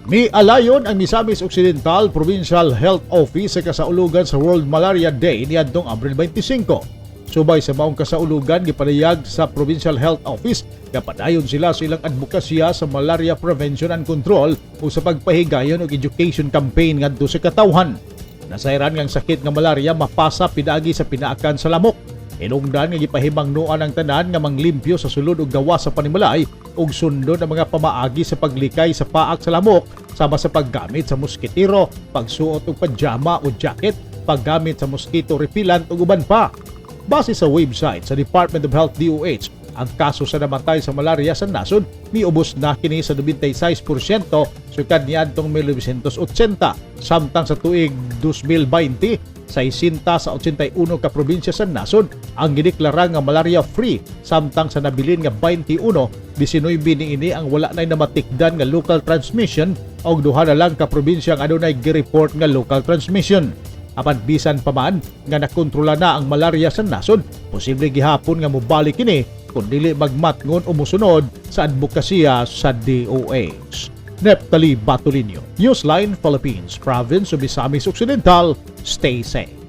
Mialayon ang Misamis Occidental Provincial Health Office sa kasaulugan sa World Malaria Day niadtong Abril 25. Subay sa maong kasaulugan gipanayag sa Provincial Health Office nga padayon sila sa ilang advokasya sa malaria prevention and control o sa pagpahigayon og education campaign ngadto sa katawhan. Nasayran ngang sakit nga malaria mapasa pinaagi sa pinaakan sa lamok. Hinungdan nga gipahimangnuan ang tanan nga manglimpyo sa sulod ug gawas sa panimalay ug sundon ang mga pamaagi sa paglikay sa paak sa lamok sama sa paggamit sa moskitero, pagsuot og pajama o jacket, paggamit sa mosquito repellent ug uban pa. Base sa website sa Department of Health DOH, ang kaso sa namatay sa malaria sa nasod miubos na kini sa 96% sukad niadtong 1980 samtang sa tuig 2020 60 sa 81 ka probinsya sa nasod ang gideklara nga malaria free samtang sa nabilin nga 21 19 niini ang wala nay namatikdan nga local transmission og duha na lang ka probinsya ang adunay gi-report nga local transmission. Apan bisan pa man nga nakontrola na ang malaria sa nasod, posible gihapon nga mobalik kini kung dili magmatngon o musunod sa advokasya sa DOH. Neptali Batulinio, Newsline Philippines, Province of Misamis Occidental. Stay safe.